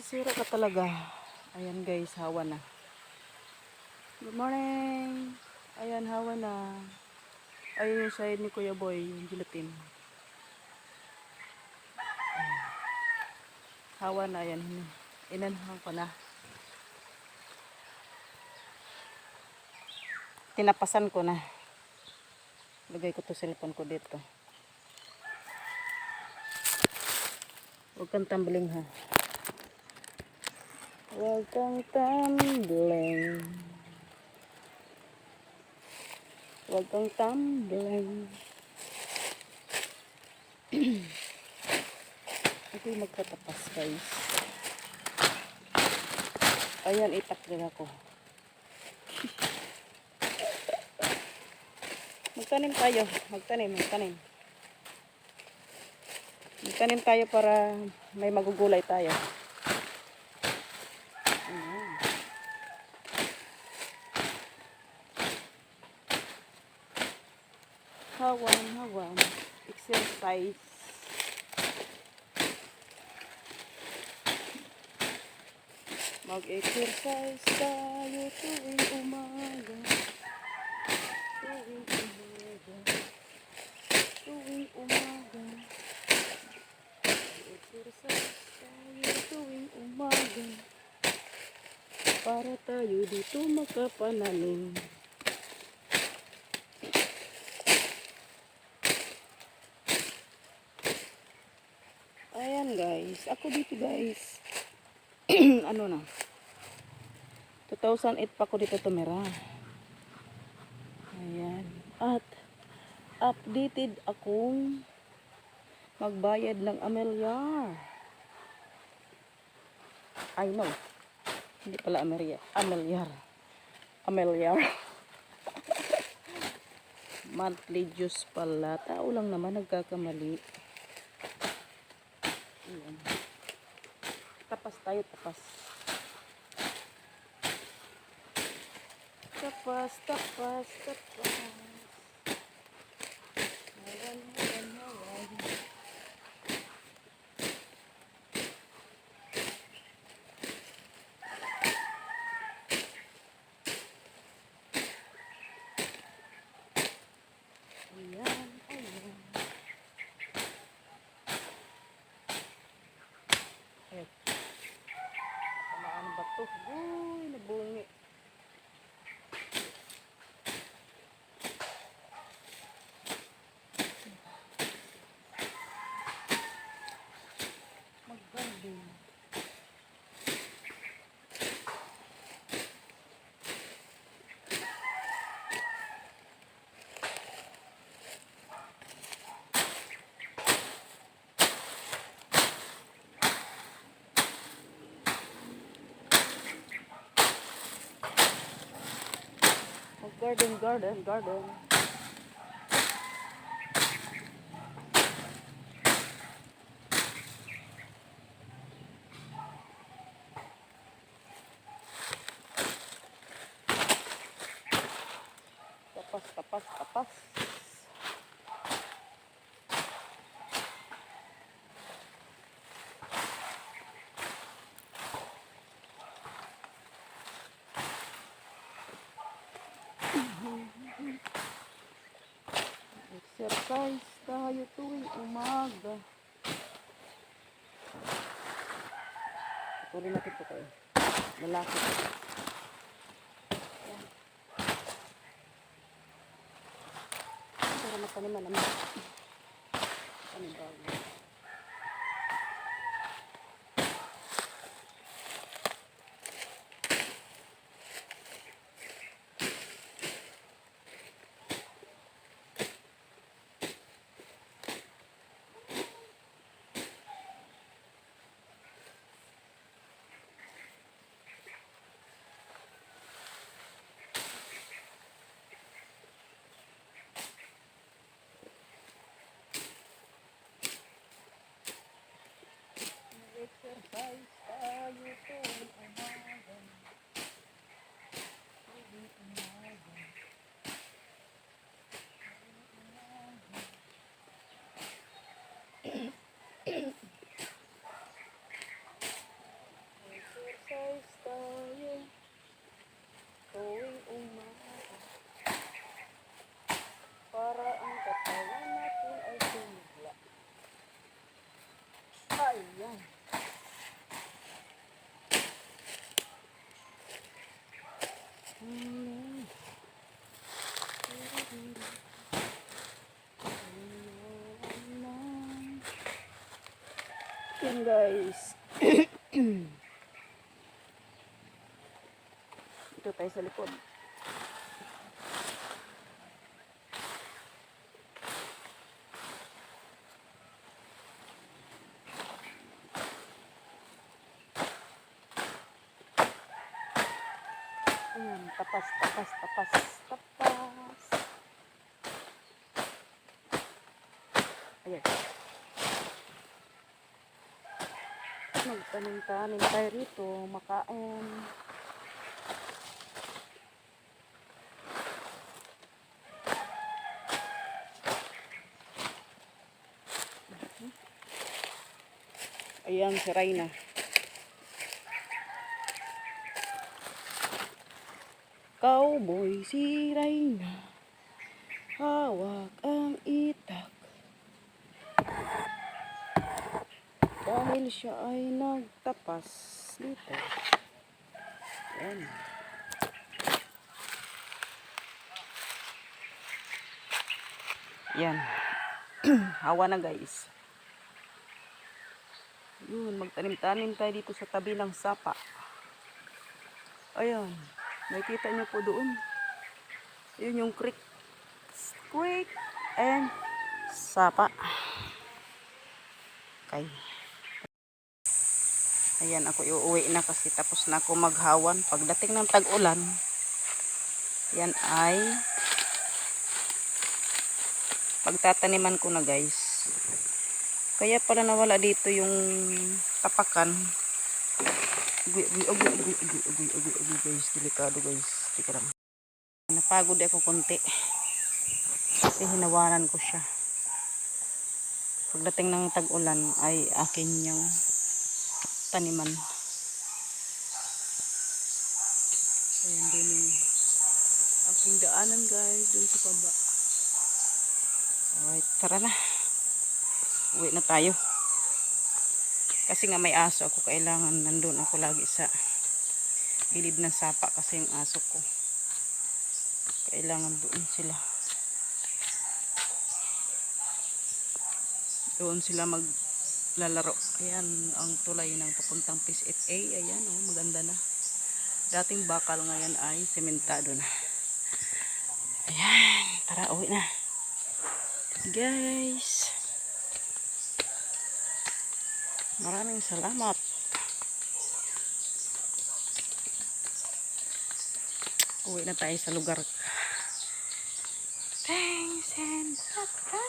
Sira ka talaga. Ayan guys, hawa na. Good morning. Ayan, hawa na. Ayun yung side ni Kuya Boy, yung gelatin. Hawa na, ayan. Inanhang ko na. Tinapasan ko na. Lagay ko to cellphone ko dito. Huwag kang tumbling ha. Huwag kang tumbling. Huwag kang tumbling. Ito yung magtatapas guys. Ayan, itakdin ako. Magtanim tayo. Magtanim. Magtanim tayo para may magugulay tayo. Ayan. Hawan. Exercise. Mag-exercise tayo tuwing umaga. Tuwing umaga. Mag-exercise tayo tuwing umaga. Para tayo dito makapananim. Ayan guys. Ako dito guys. Ano na. 2008 pa ako dito tumira. Ayan. At updated akong magbayad ng Amilyar. I know. Hindi pala Amilyar. Monthly dues pala. Tao lang naman nagkakamali. Ayan. Tapas tayo. Tapas. Hawan. Ayan. Tamaan ba ito? Uy, nabungi. Mag-garden. Garden. Tapas. Exercise tayo tuwing umaga. Tuloy natin po kayo. Lalaki po. Ayan. Para mataniman naman. Panibago. Exercise tayo tuwing umaga. Yan guys. Ito tayo sa likod. Ayan, tapas, tapas, tapas, tapas. Ayan. Magtanim-tanim tayo rito, makain. Ayan, si Rayna. Cowboy si Rayna, hawak ang itak. Dahil siya ay nagtapas dito. Ayan. Yan. Hawa na guys. Yun, magtanim-tanim tayo dito sa tabi ng sapa. Ayan. Nakikita nyo po doon. Yun yung creek. Creek and sapa. Okay. Ayan, ako iuwi na kasi tapos na ako maghawan. Pagdating ng tag-ulan, yan ay pagtataniman ko na guys. Kaya pala nawala dito yung tapakan. Ugoy guys, delikado guys. Tika lang. Napagod ako konti. Kasi hinawanan ko siya. Pagdating ng tag-ulan ay akin yung taniman. Ayan din yung aking daanan guys, dun sa baba. Alright, tara na. Uwi na tayo. Kasi nga may aso ako, kailangan nandun ako lagi sa gilid ng sapa kasi yung aso ko. Kailangan doon sila. Doon sila maglalaro. Ayan ang tulay ng papuntang PSFA. Ayan oh, maganda na. Dating bakal, ngayon ay sementado na. Ayan, tara uwi na. Guys. Maraming salamat. Uwi na tayo sa lugar. Thanks and bye-bye.